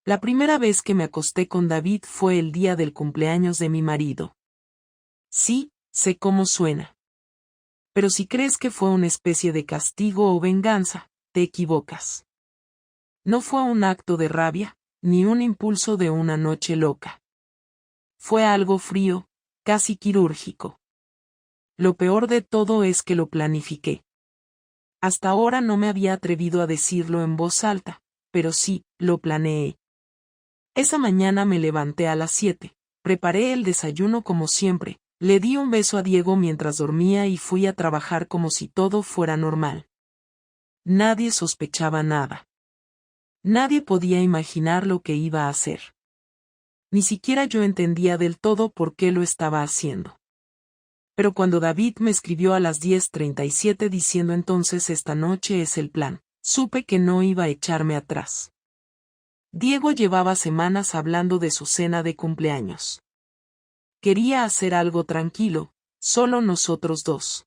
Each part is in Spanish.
La primera vez que me acosté con David fue el día del cumpleaños de mi marido. Sí, sé cómo suena. Pero si crees que fue una especie de castigo o venganza, te equivocas. No fue un acto de rabia, ni un impulso de una noche loca. Fue algo frío, casi quirúrgico. Lo peor de todo es que lo planifiqué. Hasta ahora no me había atrevido a decirlo en voz alta, pero sí, lo planeé. Esa mañana me levanté a las 7, preparé el desayuno como siempre, le di un beso a Diego mientras dormía y fui a trabajar como si todo fuera normal. Nadie sospechaba nada. Nadie podía imaginar lo que iba a hacer. Ni siquiera yo entendía del todo por qué lo estaba haciendo. Pero cuando David me escribió a las 10:37 diciendo entonces esta noche es el plan, supe que no iba a echarme atrás. Diego llevaba semanas hablando de su cena de cumpleaños. Quería hacer algo tranquilo, solo nosotros dos.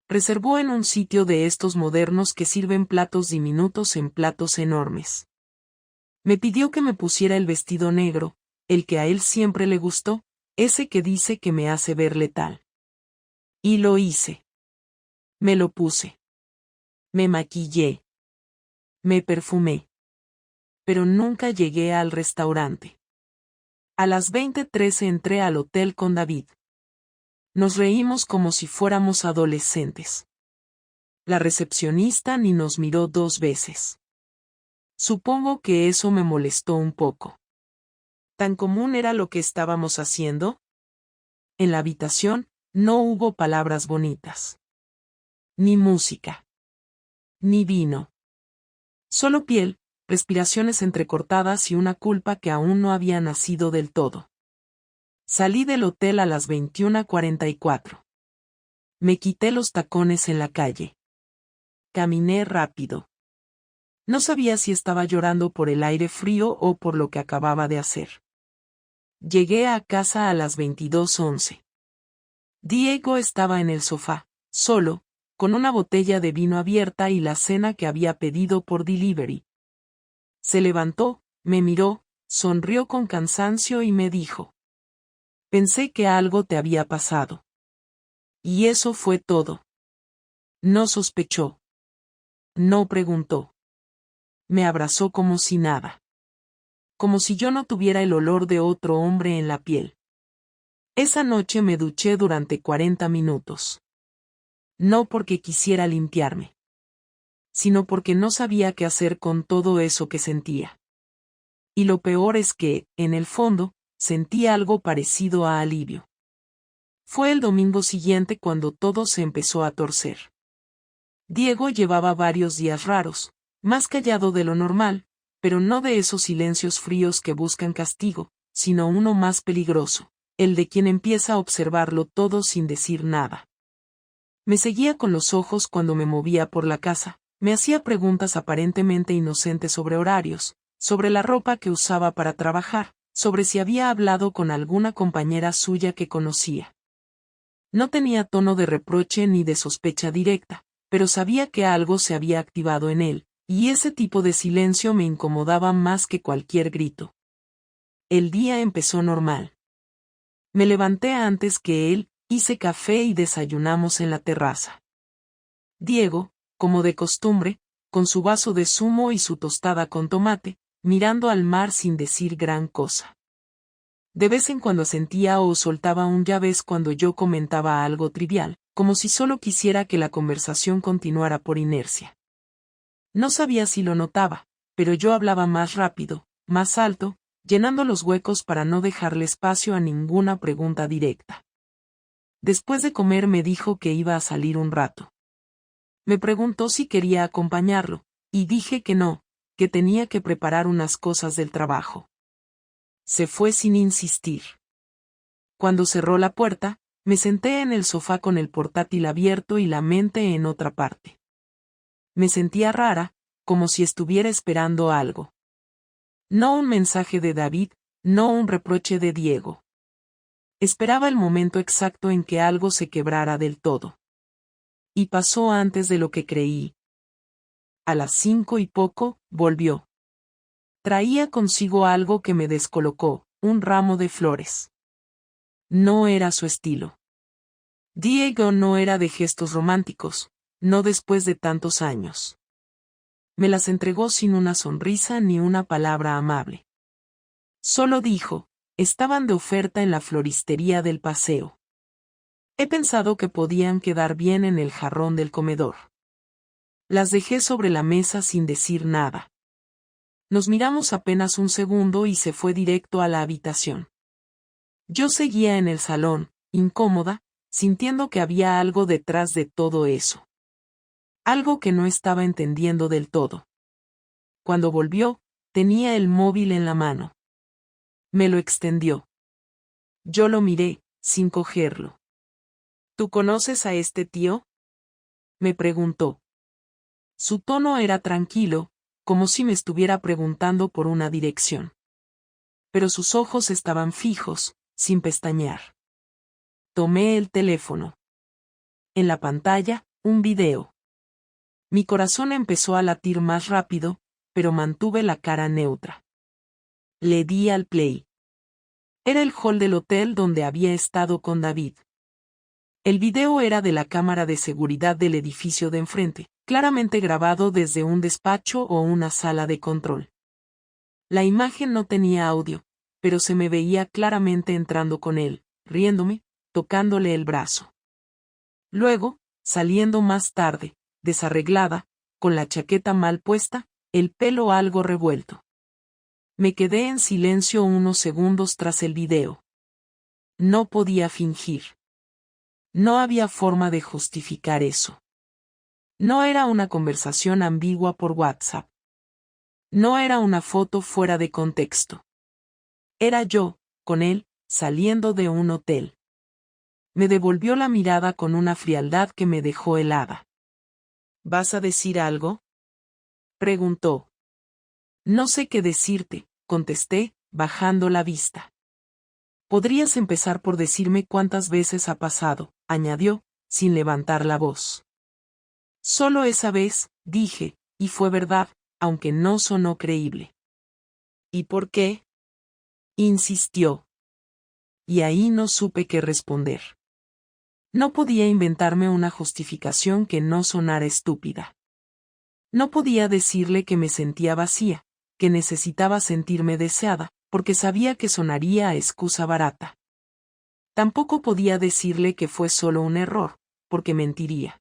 Reservó en un sitio de estos modernos que sirven platos diminutos en platos enormes. Me pidió que me pusiera el vestido negro, el que a él siempre le gustó, ese que dice que me hace ver letal. Y lo hice. Me lo puse. Me maquillé. Me perfumé. Pero nunca llegué al restaurante. A las 20:13 entré al hotel con David. Nos reímos como si fuéramos adolescentes. La recepcionista ni nos miró 2 veces. Supongo que eso me molestó un poco. ¿Tan común era lo que estábamos haciendo? En la habitación, no hubo palabras bonitas. Ni música. Ni vino. Solo piel, respiraciones entrecortadas y una culpa que aún no había nacido del todo. Salí del hotel a las 21:44. Me quité los tacones en la calle. Caminé rápido. No sabía si estaba llorando por el aire frío o por lo que acababa de hacer. Llegué a casa a las 22:11. Diego estaba en el sofá, solo, con una botella de vino abierta y la cena que había pedido por delivery. Se levantó, me miró, sonrió con cansancio y me dijo: pensé que algo te había pasado. Y eso fue todo. No sospechó. No preguntó. Me abrazó como si nada. Como si yo no tuviera el olor de otro hombre en la piel. Esa noche me duché durante 40 minutos. No porque quisiera limpiarme, sino porque no sabía qué hacer con todo eso que sentía. Y lo peor es que, en el fondo, sentí algo parecido a alivio. Fue el domingo siguiente cuando todo se empezó a torcer. Diego llevaba varios días raros, más callado de lo normal, pero no de esos silencios fríos que buscan castigo, sino uno más peligroso, el de quien empieza a observarlo todo sin decir nada. Me seguía con los ojos cuando me movía por la casa, me hacía preguntas aparentemente inocentes sobre horarios, sobre la ropa que usaba para trabajar, sobre si había hablado con alguna compañera suya que conocía. No tenía tono de reproche ni de sospecha directa, pero sabía que algo se había activado en él, y ese tipo de silencio me incomodaba más que cualquier grito. El día empezó normal. Me levanté antes que él, hice café y desayunamos en la terraza. Diego, como de costumbre, con su vaso de zumo y su tostada con tomate, mirando al mar sin decir gran cosa. De vez en cuando sentía o soltaba un ya ves cuando yo comentaba algo trivial, como si solo quisiera que la conversación continuara por inercia. No sabía si lo notaba, pero yo hablaba más rápido, más alto, llenando los huecos para no dejarle espacio a ninguna pregunta directa. Después de comer me dijo que iba a salir un rato. Me preguntó si quería acompañarlo, y dije que no, que tenía que preparar unas cosas del trabajo. Se fue sin insistir. Cuando cerró la puerta, me senté en el sofá con el portátil abierto y la mente en otra parte. Me sentía rara, como si estuviera esperando algo. No un mensaje de David, no un reproche de Diego. Esperaba el momento exacto en que algo se quebrara del todo. Y pasó antes de lo que creí. A las 5 y poco, volvió. Traía consigo algo que me descolocó, un ramo de flores. No era su estilo. Diego no era de gestos románticos, no después de tantos años. Me las entregó sin una sonrisa ni una palabra amable. Solo dijo, estaban de oferta en la floristería del paseo. He pensado que podían quedar bien en el jarrón del comedor. Las dejé sobre la mesa sin decir nada. Nos miramos apenas un segundo y se fue directo a la habitación. Yo seguía en el salón, incómoda, sintiendo que había algo detrás de todo eso. Algo que no estaba entendiendo del todo. Cuando volvió, tenía el móvil en la mano. Me lo extendió. Yo lo miré, sin cogerlo. ¿Tú conoces a este tío?, me preguntó. Su tono era tranquilo, como si me estuviera preguntando por una dirección. Pero sus ojos estaban fijos, sin pestañear. Tomé el teléfono. En la pantalla, un video. Mi corazón empezó a latir más rápido, pero mantuve la cara neutra. Le di al play. Era el hall del hotel donde había estado con David. El video era de la cámara de seguridad del edificio de enfrente, claramente grabado desde un despacho o una sala de control. La imagen no tenía audio, pero se me veía claramente entrando con él, riéndome, tocándole el brazo. Luego, saliendo más tarde, desarreglada, con la chaqueta mal puesta, el pelo algo revuelto. Me quedé en silencio unos segundos tras el video. No podía fingir. No había forma de justificar eso. No era una conversación ambigua por WhatsApp. No era una foto fuera de contexto. Era yo, con él, saliendo de un hotel. Me devolvió la mirada con una frialdad que me dejó helada. ¿Vas a decir algo?, preguntó. No sé qué decirte, contesté, bajando la vista. Podrías empezar por decirme cuántas veces ha pasado, añadió, sin levantar la voz. Solo esa vez, dije, y fue verdad, aunque no sonó creíble. ¿Y por qué?, insistió. Y ahí no supe qué responder. No podía inventarme una justificación que no sonara estúpida. No podía decirle que me sentía vacía, que necesitaba sentirme deseada, porque sabía que sonaría a excusa barata. Tampoco podía decirle que fue solo un error, porque mentiría.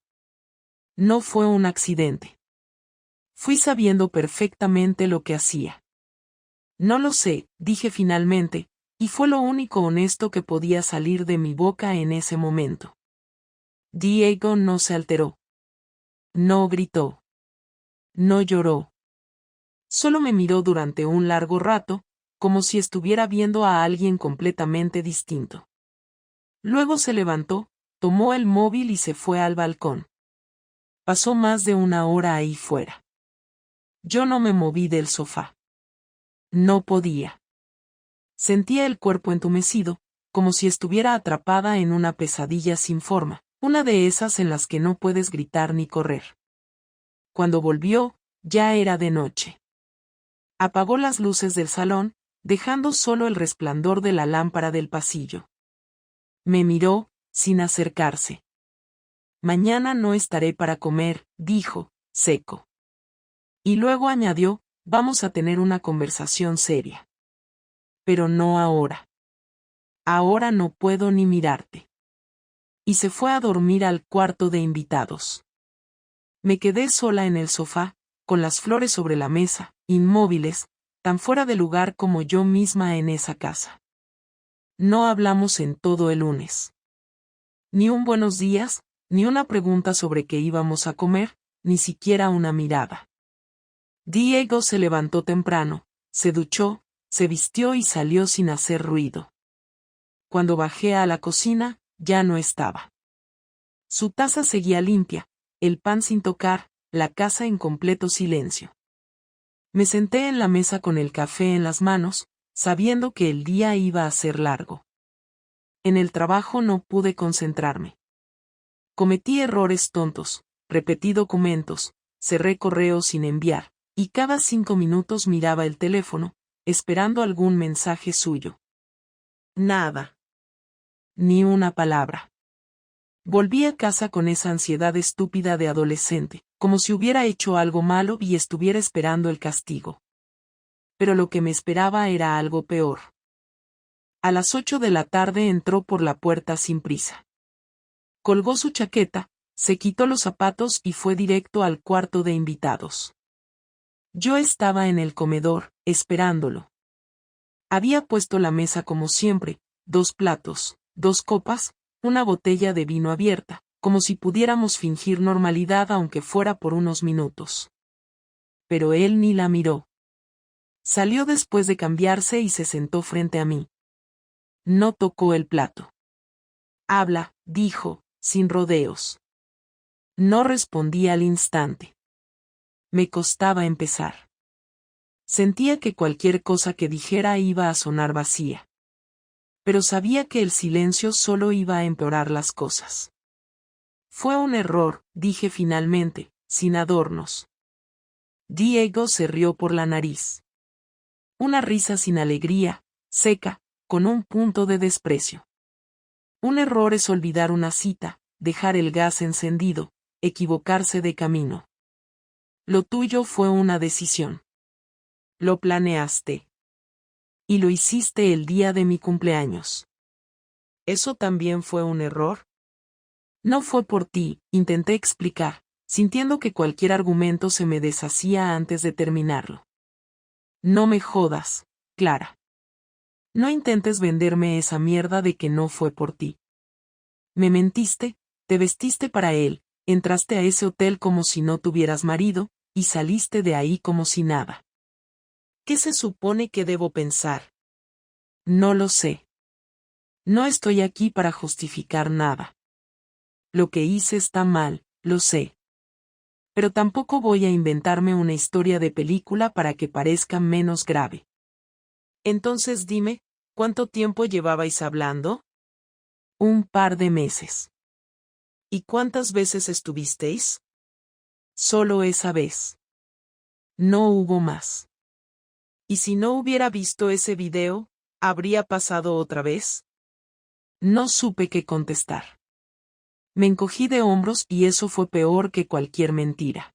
No fue un accidente. Fui sabiendo perfectamente lo que hacía. No lo sé, dije finalmente, y fue lo único honesto que podía salir de mi boca en ese momento. Diego no se alteró. No gritó. No lloró. Solo me miró durante un largo rato, como si estuviera viendo a alguien completamente distinto. Luego se levantó, tomó el móvil y se fue al balcón. Pasó más de una hora ahí fuera. Yo no me moví del sofá. No podía. Sentía el cuerpo entumecido, como si estuviera atrapada en una pesadilla sin forma, una de esas en las que no puedes gritar ni correr. Cuando volvió, ya era de noche. Apagó las luces del salón, dejando solo el resplandor de la lámpara del pasillo. Me miró, sin acercarse. Mañana no estaré para comer, dijo, seco. Y luego añadió, vamos a tener una conversación seria. Pero no ahora. Ahora no puedo ni mirarte. Y se fue a dormir al cuarto de invitados. Me quedé sola en el sofá, con las flores sobre la mesa, inmóviles, tan fuera de lugar como yo misma en esa casa. No hablamos en todo el lunes. Ni un buenos días, ni una pregunta sobre qué íbamos a comer, ni siquiera una mirada. Diego se levantó temprano, se duchó, se vistió y salió sin hacer ruido. Cuando bajé a la cocina, ya no estaba. Su taza seguía limpia, el pan sin tocar, la casa en completo silencio. Me senté en la mesa con el café en las manos, sabiendo que el día iba a ser largo. En el trabajo no pude concentrarme. Cometí errores tontos, repetí documentos, cerré correos sin enviar, Y cada 5 minutos miraba el teléfono, esperando algún mensaje suyo. Nada. Ni una palabra. Volví a casa con esa ansiedad estúpida de adolescente, como si hubiera hecho algo malo y estuviera esperando el castigo. Pero lo que me esperaba era algo peor. A las 8 de la tarde entró por la puerta sin prisa. Colgó su chaqueta, se quitó los zapatos y fue directo al cuarto de invitados. Yo estaba en el comedor, esperándolo. Había puesto la mesa como siempre, 2 platos, 2 copas, una botella de vino abierta, como si pudiéramos fingir normalidad aunque fuera por unos minutos. Pero él ni la miró. Salió después de cambiarse y se sentó frente a mí. No tocó el plato. Habla, dijo, sin rodeos. No respondí al instante. Me costaba empezar. Sentía que cualquier cosa que dijera iba a sonar vacía. Pero sabía que el silencio solo iba a empeorar las cosas. Fue un error, dije finalmente, sin adornos. Diego se rió por la nariz. Una risa sin alegría, seca, con un punto de desprecio. Un error es olvidar una cita, dejar el gas encendido, equivocarse de camino. Lo tuyo fue una decisión. Lo planeaste. Y lo hiciste el día de mi cumpleaños. ¿Eso también fue un error? No fue por ti, intenté explicar, sintiendo que cualquier argumento se me deshacía antes de terminarlo. No me jodas, Clara. No intentes venderme esa mierda de que no fue por ti. Me mentiste, te vestiste para él, entraste a ese hotel como si no tuvieras marido, y saliste de ahí como si nada. ¿Qué se supone que debo pensar? No lo sé. No estoy aquí para justificar nada. Lo que hice está mal, lo sé. Pero tampoco voy a inventarme una historia de película para que parezca menos grave. Entonces dime, ¿cuánto tiempo llevabais hablando? Un par de meses. ¿Y cuántas veces estuvisteis? Solo esa vez. No hubo más. ¿Y si no hubiera visto ese video, habría pasado otra vez? No supe qué contestar. Me encogí de hombros y eso fue peor que cualquier mentira.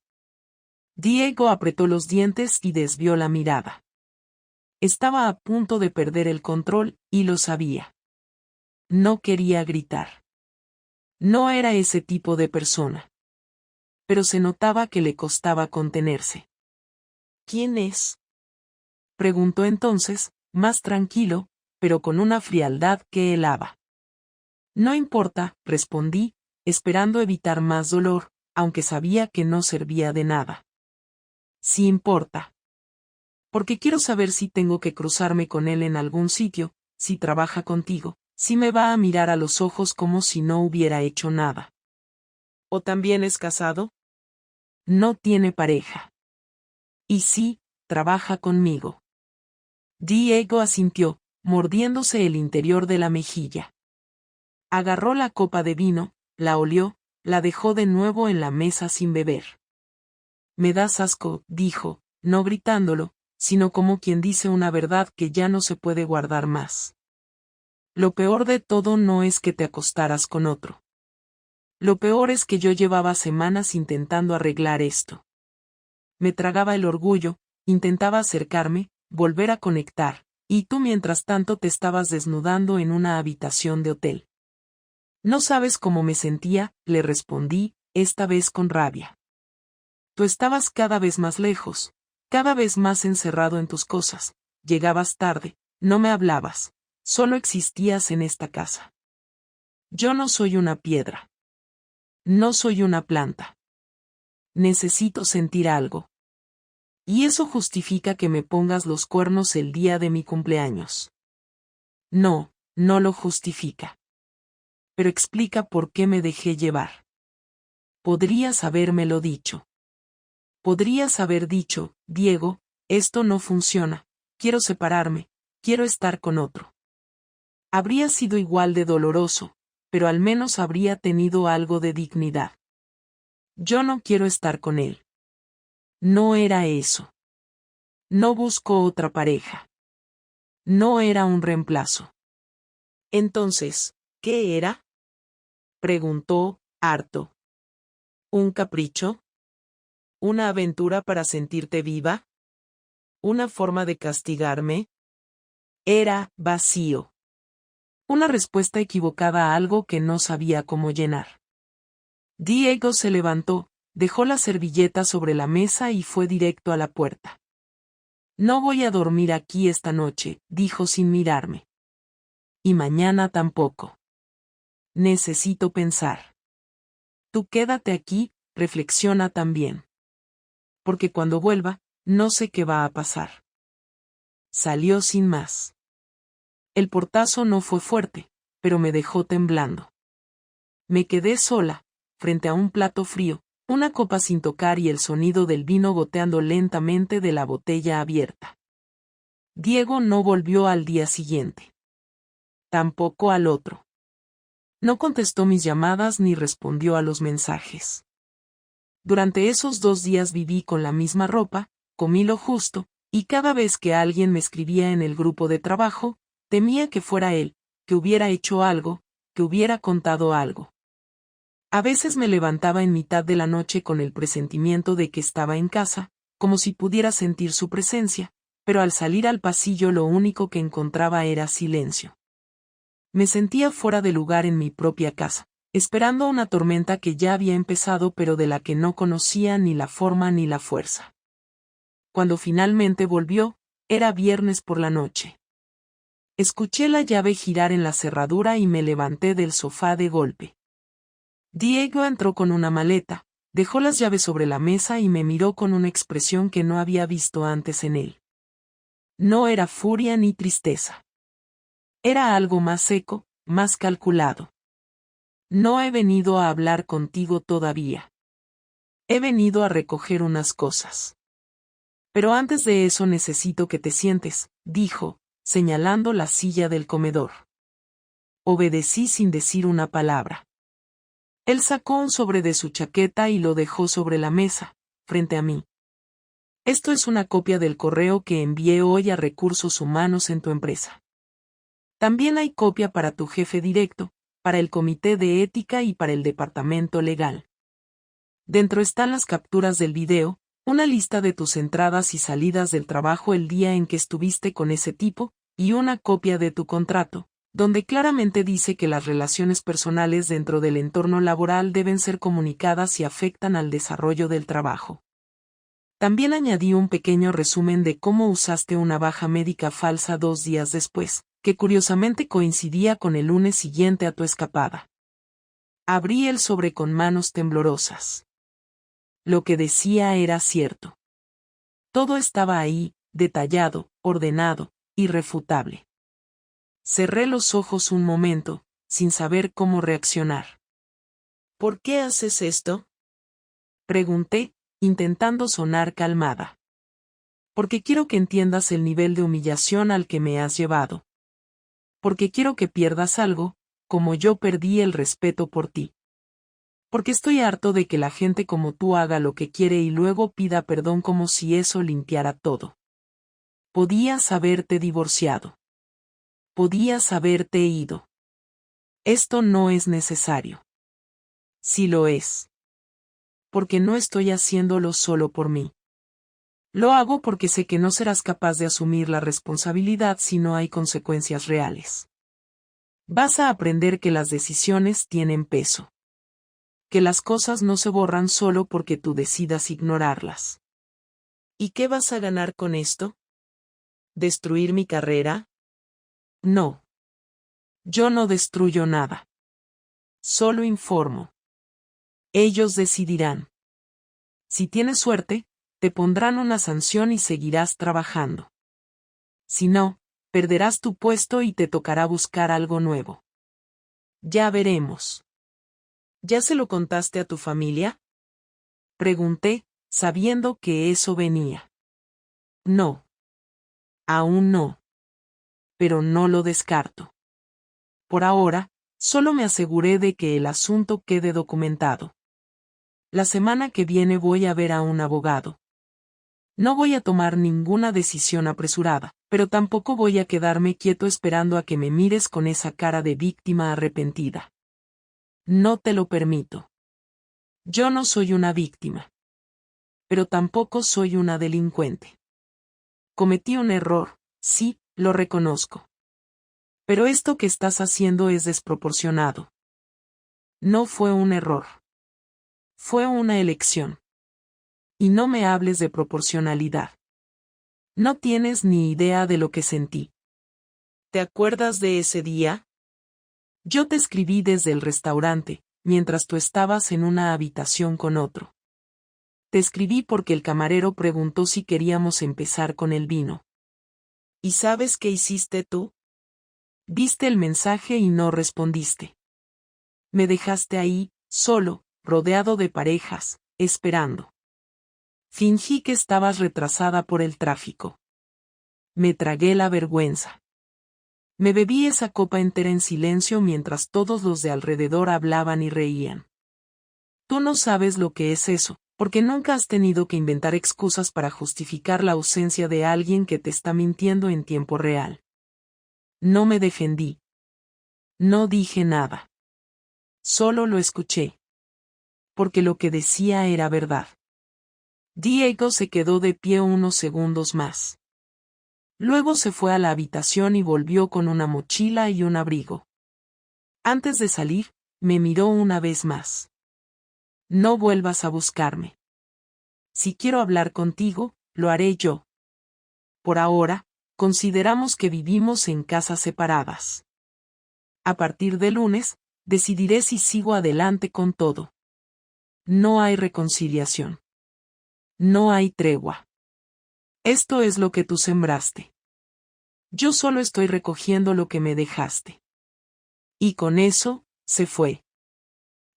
Diego apretó los dientes y desvió la mirada. Estaba a punto de perder el control, y lo sabía. No quería gritar. No era ese tipo de persona. Pero se notaba que le costaba contenerse. ¿Quién es? Preguntó entonces, más tranquilo, pero con una frialdad que helaba. No importa, respondí, esperando evitar más dolor, aunque sabía que no servía de nada. Sí importa. Porque quiero saber si tengo que cruzarme con él en algún sitio, si trabaja contigo, si me va a mirar a los ojos como si no hubiera hecho nada. ¿O también es casado? No tiene pareja. Y sí, trabaja conmigo. Diego asintió, mordiéndose el interior de la mejilla. Agarró la copa de vino, la olió, la dejó de nuevo en la mesa sin beber. Me das asco, dijo, no gritándolo, sino como quien dice una verdad que ya no se puede guardar más. Lo peor de todo no es que te acostaras con otro. Lo peor es que yo llevaba semanas intentando arreglar esto. Me tragaba el orgullo, intentaba acercarme, volver a conectar, y tú mientras tanto te estabas desnudando en una habitación de hotel. No sabes cómo me sentía, le respondí, esta vez con rabia. Tú estabas cada vez más lejos, cada vez más encerrado en tus cosas, llegabas tarde, no me hablabas, solo existías en esta casa. Yo no soy una piedra. No soy una planta. Necesito sentir algo. Y eso justifica que me pongas los cuernos el día de mi cumpleaños. No, no lo justifica. Pero explica por qué me dejé llevar. Podrías habérmelo dicho. Podrías haber dicho, Diego, esto no funciona, quiero separarme, quiero estar con otro. Habría sido igual de doloroso, pero al menos habría tenido algo de dignidad. Yo no quiero estar con él. No era eso. No buscó otra pareja. No era un reemplazo. Entonces, ¿qué era? Preguntó, harto. ¿Un capricho? ¿Una aventura para sentirte viva? ¿Una forma de castigarme? Era vacío. Una respuesta equivocada a algo que no sabía cómo llenar. Diego se levantó, dejó la servilleta sobre la mesa y fue directo a la puerta. No voy a dormir aquí esta noche, dijo sin mirarme. Y mañana tampoco. Necesito pensar. Tú quédate aquí, reflexiona también. Porque cuando vuelva, no sé qué va a pasar. Salió sin más. El portazo no fue fuerte, pero me dejó temblando. Me quedé sola, frente a un plato frío, una copa sin tocar y el sonido del vino goteando lentamente de la botella abierta. Diego no volvió al día siguiente. Tampoco al otro. No contestó mis llamadas ni respondió a los mensajes. Durante esos 2 días viví con la misma ropa, comí lo justo, y cada vez que alguien me escribía en el grupo de trabajo, temía que fuera él, que hubiera hecho algo, que hubiera contado algo. A veces me levantaba en mitad de la noche con el presentimiento de que estaba en casa, como si pudiera sentir su presencia, pero al salir al pasillo lo único que encontraba era silencio. Me sentía fuera de lugar en mi propia casa, esperando una tormenta que ya había empezado pero de la que no conocía ni la forma ni la fuerza. Cuando finalmente volvió, era viernes por la noche. Escuché la llave girar en la cerradura y me levanté del sofá de golpe. Diego entró con una maleta, dejó las llaves sobre la mesa y me miró con una expresión que no había visto antes en él. No era furia ni tristeza. Era algo más seco, más calculado. No he venido a hablar contigo todavía. He venido a recoger unas cosas. Pero antes de eso necesito que te sientes, dijo, señalando la silla del comedor. Obedecí sin decir una palabra. Él sacó un sobre de su chaqueta y lo dejó sobre la mesa, frente a mí. Esto es una copia del correo que envié hoy a Recursos Humanos en tu empresa. También hay copia para tu jefe directo, para el comité de ética y para el departamento legal. Dentro están las capturas del video, una lista de tus entradas y salidas del trabajo el día en que estuviste con ese tipo, y una copia de tu contrato, donde claramente dice que las relaciones personales dentro del entorno laboral deben ser comunicadas si afectan al desarrollo del trabajo. También añadí un pequeño resumen de cómo usaste una baja médica falsa 2 días después, que curiosamente coincidía con el lunes siguiente a tu escapada. Abrí el sobre con manos temblorosas. Lo que decía era cierto. Todo estaba ahí, detallado, ordenado, irrefutable. Cerré los ojos un momento, sin saber cómo reaccionar. ¿Por qué haces esto? Pregunté, intentando sonar calmada. Porque quiero que entiendas el nivel de humillación al que me has llevado. Porque quiero que pierdas algo, como yo perdí el respeto por ti. Porque estoy harto de que la gente como tú haga lo que quiere y luego pida perdón como si eso limpiara todo. Podías haberte divorciado. Podías haberte ido. Esto no es necesario. Sí lo es. Porque no estoy haciéndolo solo por mí. Lo hago porque sé que no serás capaz de asumir la responsabilidad si no hay consecuencias reales. Vas a aprender que las decisiones tienen peso. Que las cosas no se borran solo porque tú decidas ignorarlas. ¿Y qué vas a ganar con esto? ¿Destruir mi carrera? No. Yo no destruyo nada. Solo informo. Ellos decidirán. Si tienes suerte, te pondrán una sanción y seguirás trabajando. Si no, perderás tu puesto y te tocará buscar algo nuevo. Ya veremos. ¿Ya se lo contaste a tu familia? Pregunté, sabiendo que eso venía. No. Aún no. Pero no lo descarto. Por ahora, solo me aseguré de que el asunto quede documentado. La semana que viene voy a ver a un abogado. No voy a tomar ninguna decisión apresurada, pero tampoco voy a quedarme quieto esperando a que me mires con esa cara de víctima arrepentida. No te lo permito. Yo no soy una víctima. Pero tampoco soy una delincuente. Cometí un error, sí, lo reconozco. Pero esto que estás haciendo es desproporcionado. No fue un error. Fue una elección. Y no me hables de proporcionalidad. No tienes ni idea de lo que sentí. ¿Te acuerdas de ese día? Yo te escribí desde el restaurante, mientras tú estabas en una habitación con otro. Te escribí porque el camarero preguntó si queríamos empezar con el vino. ¿Y sabes qué hiciste tú? Viste el mensaje y no respondiste. Me dejaste ahí, solo, rodeado de parejas, esperando. Fingí que estabas retrasada por el tráfico. Me tragué la vergüenza. Me bebí esa copa entera en silencio mientras todos los de alrededor hablaban y reían. Tú no sabes lo que es eso, porque nunca has tenido que inventar excusas para justificar la ausencia de alguien que te está mintiendo en tiempo real. No me defendí. No dije nada. Solo lo escuché. Porque lo que decía era verdad. Diego se quedó de pie unos segundos más. Luego se fue a la habitación y volvió con una mochila y un abrigo. Antes de salir, me miró una vez más. No vuelvas a buscarme. Si quiero hablar contigo, lo haré yo. Por ahora, consideramos que vivimos en casas separadas. A partir de lunes, decidiré si sigo adelante con todo. No hay reconciliación. No hay tregua. Esto es lo que tú sembraste. Yo solo estoy recogiendo lo que me dejaste. Y con eso, se fue.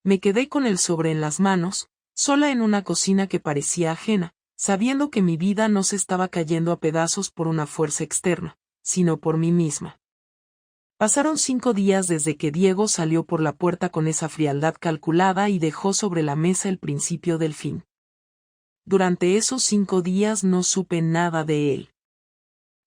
Me quedé con el sobre en las manos, sola en una cocina que parecía ajena, sabiendo que mi vida no se estaba cayendo a pedazos por una fuerza externa, sino por mí misma. Pasaron 5 días desde que Diego salió por la puerta con esa frialdad calculada y dejó sobre la mesa el principio del fin. Durante esos 5 días no supe nada de él.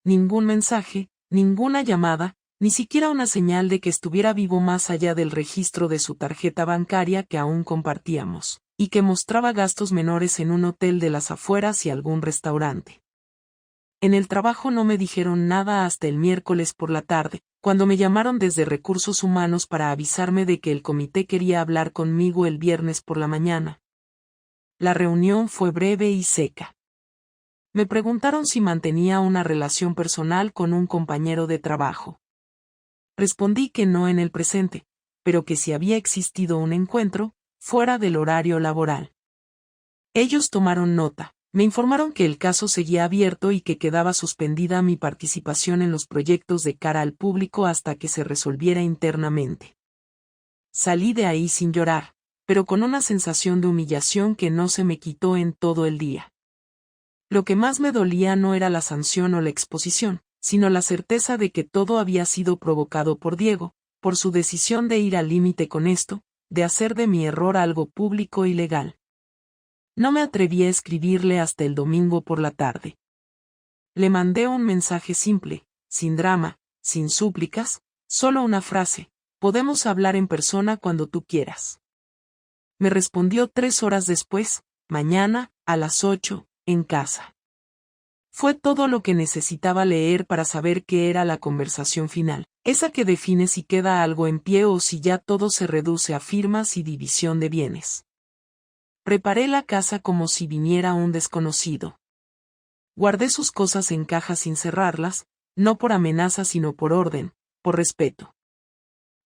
Ningún mensaje, ninguna llamada, ni siquiera una señal de que estuviera vivo más allá del registro de su tarjeta bancaria que aún compartíamos, y que mostraba gastos menores en un hotel de las afueras y algún restaurante. En el trabajo no me dijeron nada hasta el miércoles por la tarde, cuando me llamaron desde Recursos Humanos para avisarme de que el comité quería hablar conmigo el viernes por la mañana. La reunión fue breve y seca. Me preguntaron si mantenía una relación personal con un compañero de trabajo. Respondí que no en el presente, pero que si había existido un encuentro, fuera del horario laboral. Ellos tomaron nota, me informaron que el caso seguía abierto y que quedaba suspendida mi participación en los proyectos de cara al público hasta que se resolviera internamente. Salí de ahí sin llorar, pero con una sensación de humillación que no se me quitó en todo el día. Lo que más me dolía no era la sanción o la exposición, sino la certeza de que todo había sido provocado por Diego, por su decisión de ir al límite con esto, de hacer de mi error algo público y legal. No me atreví a escribirle hasta el domingo por la tarde. Le mandé un mensaje simple, sin drama, sin súplicas, solo una frase: podemos hablar en persona cuando tú quieras. Me respondió 3 horas después: mañana, a las 8, en casa. Fue todo lo que necesitaba leer para saber qué era la conversación final, esa que define si queda algo en pie o si ya todo se reduce a firmas y división de bienes. Preparé la casa como si viniera un desconocido. Guardé sus cosas en cajas sin cerrarlas, no por amenaza sino por orden, por respeto.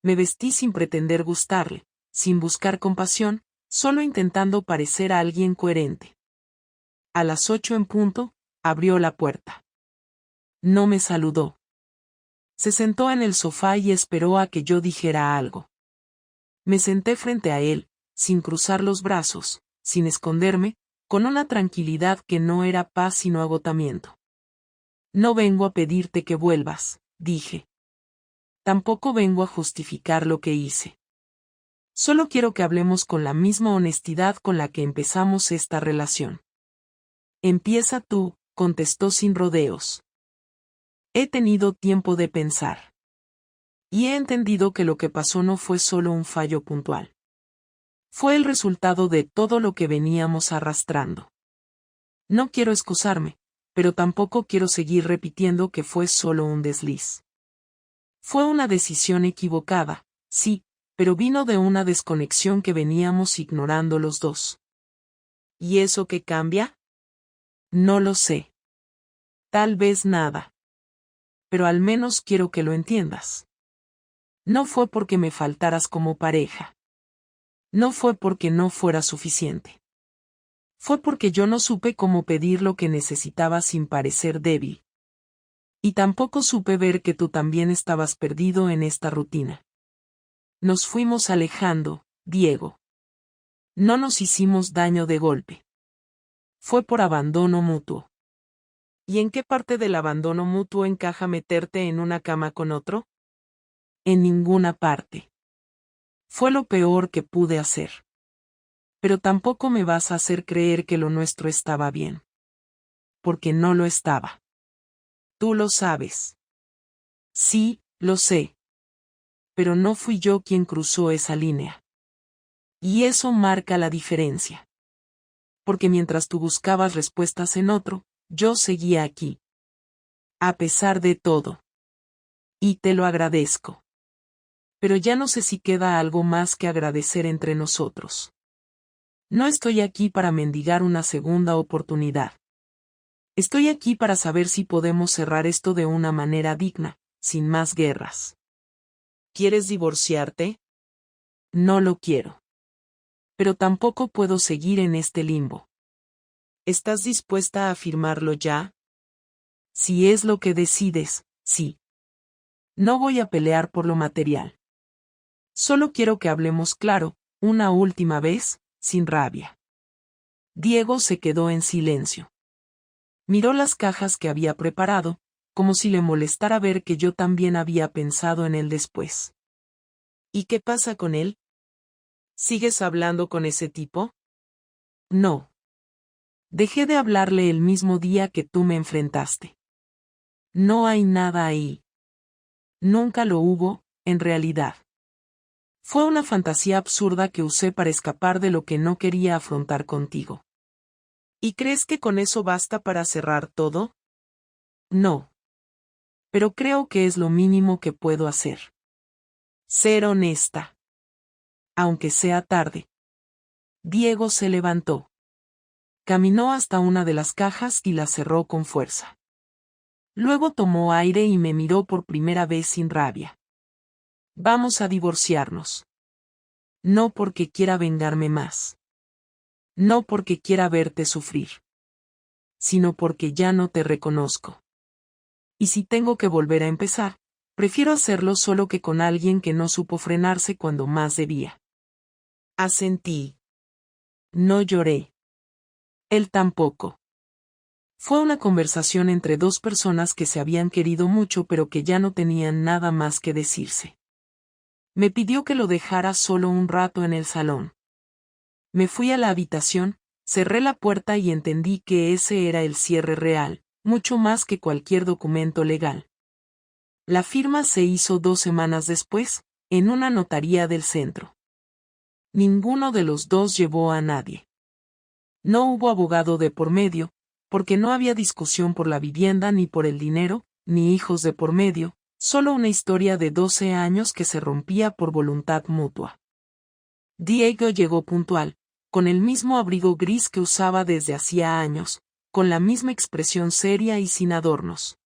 Me vestí sin pretender gustarle, sin buscar compasión, solo intentando parecer a alguien coherente. A las 8 en punto, abrió la puerta. No me saludó. Se sentó en el sofá y esperó a que yo dijera algo. Me senté frente a él, sin cruzar los brazos, sin esconderme, con una tranquilidad que no era paz sino agotamiento. No vengo a pedirte que vuelvas, dije. Tampoco vengo a justificar lo que hice. Solo quiero que hablemos con la misma honestidad con la que empezamos esta relación. Empieza tú, contestó sin rodeos. He tenido tiempo de pensar. Y he entendido que lo que pasó no fue solo un fallo puntual. Fue el resultado de todo lo que veníamos arrastrando. No quiero excusarme, pero tampoco quiero seguir repitiendo que fue solo un desliz. Fue una decisión equivocada, sí, pero vino de una desconexión que veníamos ignorando los dos. ¿Y eso qué cambia? No lo sé. Tal vez nada. Pero al menos quiero que lo entiendas. No fue porque me faltaras como pareja. No fue porque no fuera suficiente. Fue porque yo no supe cómo pedir lo que necesitaba sin parecer débil. Y tampoco supe ver que tú también estabas perdido en esta rutina. Nos fuimos alejando, Diego. No nos hicimos daño de golpe. Fue por abandono mutuo. ¿Y en qué parte del abandono mutuo encaja meterte en una cama con otro? En ninguna parte. Fue lo peor que pude hacer. Pero tampoco me vas a hacer creer que lo nuestro estaba bien. Porque no lo estaba. Tú lo sabes. Sí, lo sé. Pero no fui yo quien cruzó esa línea. Y eso marca la diferencia. Porque mientras tú buscabas respuestas en otro, yo seguía aquí. A pesar de todo. Y te lo agradezco. Pero ya no sé si queda algo más que agradecer entre nosotros. No estoy aquí para mendigar una segunda oportunidad. Estoy aquí para saber si podemos cerrar esto de una manera digna, sin más guerras. ¿Quieres divorciarte? No lo quiero. Pero tampoco puedo seguir en este limbo. ¿Estás dispuesta a firmarlo ya? Si es lo que decides, sí. No voy a pelear por lo material. Solo quiero que hablemos claro, una última vez, sin rabia. Diego se quedó en silencio. Miró las cajas que había preparado, como si le molestara ver que yo también había pensado en él después. ¿Y qué pasa con él? ¿Sigues hablando con ese tipo? No. Dejé de hablarle el mismo día que tú me enfrentaste. No hay nada ahí. Nunca lo hubo, en realidad. Fue una fantasía absurda que usé para escapar de lo que no quería afrontar contigo. ¿Y crees que con eso basta para cerrar todo? No. Pero creo que es lo mínimo que puedo hacer. Ser honesta. Aunque sea tarde. Diego se levantó. Caminó hasta una de las cajas y la cerró con fuerza. Luego tomó aire y me miró por primera vez sin rabia. Vamos a divorciarnos. No porque quiera vengarme más. No porque quiera verte sufrir. Sino porque ya no te reconozco. Y si tengo que volver a empezar, prefiero hacerlo solo que con alguien que no supo frenarse cuando más debía. Asentí. No lloré. Él tampoco. Fue una conversación entre dos personas que se habían querido mucho pero que ya no tenían nada más que decirse. Me pidió que lo dejara solo un rato en el salón. Me fui a la habitación, cerré la puerta y entendí que ese era el cierre real, mucho más que cualquier documento legal. La firma se hizo 2 semanas después, en una notaría del centro. Ninguno de los dos llevó a nadie. No hubo abogado de por medio, porque no había discusión por la vivienda ni por el dinero, ni hijos de por medio, solo una historia de 12 años que se rompía por voluntad mutua. Diego llegó puntual, con el mismo abrigo gris que usaba desde hacía años, con la misma expresión seria y sin adornos.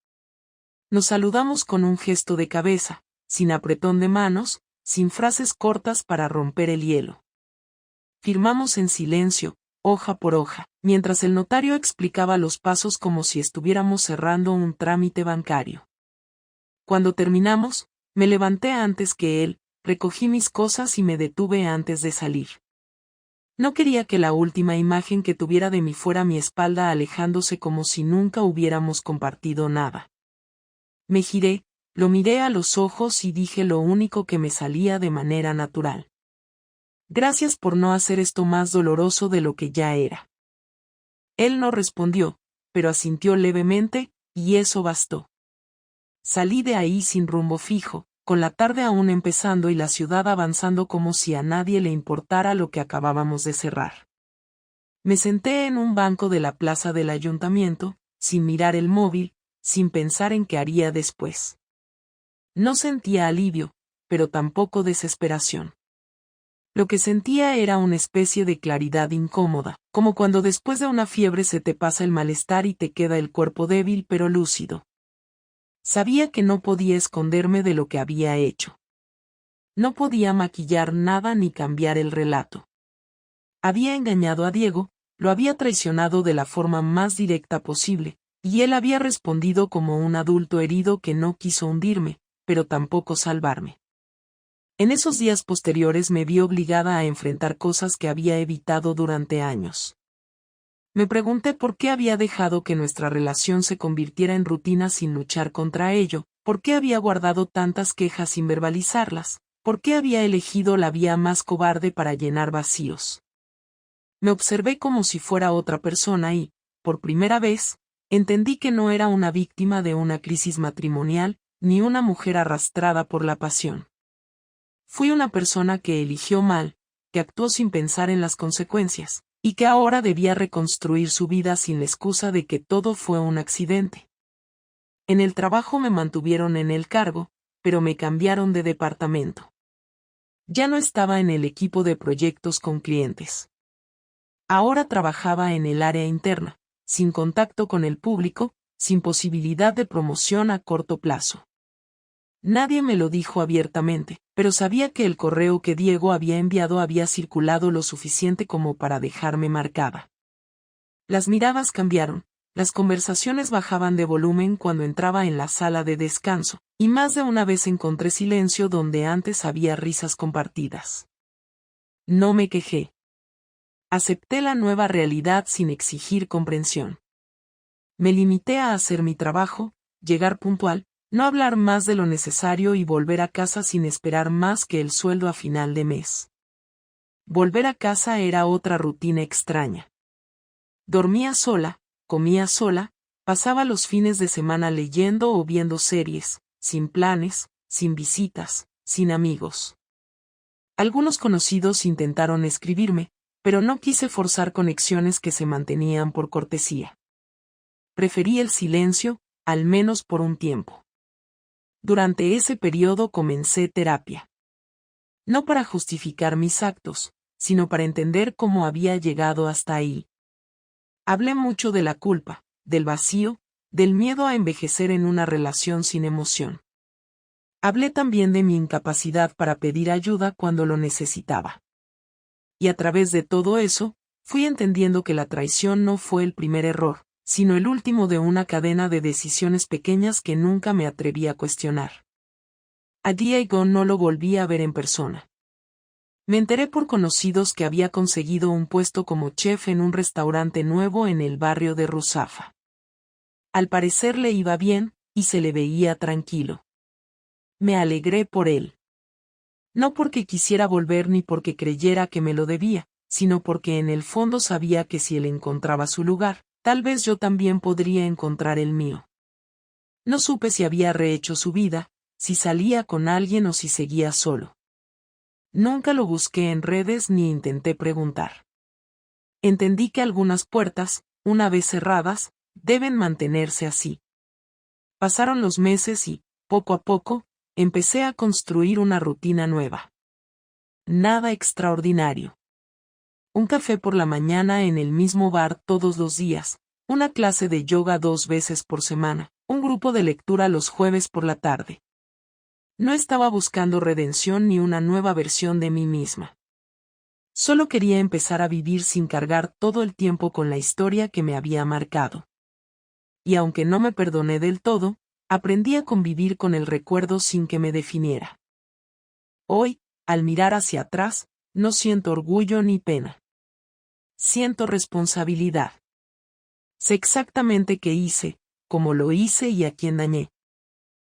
Nos saludamos con un gesto de cabeza, sin apretón de manos, sin frases cortas para romper el hielo. Firmamos en silencio, hoja por hoja, mientras el notario explicaba los pasos como si estuviéramos cerrando un trámite bancario. Cuando terminamos, me levanté antes que él, recogí mis cosas y me detuve antes de salir. No quería que la última imagen que tuviera de mí fuera mi espalda alejándose como si nunca hubiéramos compartido nada. Me giré, lo miré a los ojos y dije lo único que me salía de manera natural. Gracias por no hacer esto más doloroso de lo que ya era. Él no respondió, pero asintió levemente, y eso bastó. Salí de ahí sin rumbo fijo, con la tarde aún empezando y la ciudad avanzando como si a nadie le importara lo que acabábamos de cerrar. Me senté en un banco de la plaza del ayuntamiento, sin mirar el móvil, sin pensar en qué haría después. No sentía alivio, pero tampoco desesperación. Lo que sentía era una especie de claridad incómoda, como cuando después de una fiebre se te pasa el malestar y te queda el cuerpo débil pero lúcido. Sabía que no podía esconderme de lo que había hecho. No podía maquillar nada ni cambiar el relato. Había engañado a Diego, lo había traicionado de la forma más directa posible, y él había respondido como un adulto herido que no quiso hundirme, pero tampoco salvarme. En esos días posteriores me vi obligada a enfrentar cosas que había evitado durante años. Me pregunté por qué había dejado que nuestra relación se convirtiera en rutina sin luchar contra ello, por qué había guardado tantas quejas sin verbalizarlas, por qué había elegido la vía más cobarde para llenar vacíos. Me observé como si fuera otra persona y, por primera vez, entendí que no era una víctima de una crisis matrimonial, ni una mujer arrastrada por la pasión. Fui una persona que eligió mal, que actuó sin pensar en las consecuencias, y que ahora debía reconstruir su vida sin la excusa de que todo fue un accidente. En el trabajo me mantuvieron en el cargo, pero me cambiaron de departamento. Ya no estaba en el equipo de proyectos con clientes. Ahora trabajaba en el área interna, sin contacto con el público, sin posibilidad de promoción a corto plazo. Nadie me lo dijo abiertamente, pero sabía que el correo que Diego había enviado había circulado lo suficiente como para dejarme marcada. Las miradas cambiaron, las conversaciones bajaban de volumen cuando entraba en la sala de descanso, y más de una vez encontré silencio donde antes había risas compartidas. No me quejé. Acepté la nueva realidad sin exigir comprensión. Me limité a hacer mi trabajo, llegar puntual, no hablar más de lo necesario y volver a casa sin esperar más que el sueldo a final de mes. Volver a casa era otra rutina extraña. Dormía sola, comía sola, pasaba los fines de semana leyendo o viendo series, sin planes, sin visitas, sin amigos. Algunos conocidos intentaron escribirme, pero no quise forzar conexiones que se mantenían por cortesía. Preferí el silencio, al menos por un tiempo. Durante ese periodo comencé terapia. No para justificar mis actos, sino para entender cómo había llegado hasta ahí. Hablé mucho de la culpa, del vacío, del miedo a envejecer en una relación sin emoción. Hablé también de mi incapacidad para pedir ayuda cuando lo necesitaba. Y a través de todo eso, fui entendiendo que la traición no fue el primer error, sino el último de una cadena de decisiones pequeñas que nunca me atreví a cuestionar. A Diego no lo volví a ver en persona. Me enteré por conocidos que había conseguido un puesto como chef en un restaurante nuevo en el barrio de Ruzafa. Al parecer le iba bien, y se le veía tranquilo. Me alegré por él. No porque quisiera volver ni porque creyera que me lo debía, sino porque en el fondo sabía que si él encontraba su lugar, tal vez yo también podría encontrar el mío. No supe si había rehecho su vida, si salía con alguien o si seguía solo. Nunca lo busqué en redes ni intenté preguntar. Entendí que algunas puertas, una vez cerradas, deben mantenerse así. Pasaron los meses y, poco a poco, empecé a construir una rutina nueva. Nada extraordinario. Un café por la mañana en el mismo bar todos los días, una clase de yoga 2 veces por semana, un grupo de lectura los jueves por la tarde. No estaba buscando redención ni una nueva versión de mí misma. Solo quería empezar a vivir sin cargar todo el tiempo con la historia que me había marcado. Y aunque no me perdoné del todo, aprendí a convivir con el recuerdo sin que me definiera. Hoy, al mirar hacia atrás, no siento orgullo ni pena. Siento responsabilidad. Sé exactamente qué hice, cómo lo hice y a quién dañé.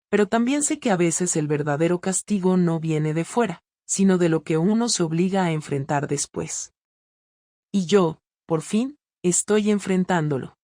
Pero también sé que a veces el verdadero castigo no viene de fuera, sino de lo que uno se obliga a enfrentar después. Y yo, por fin, estoy enfrentándolo.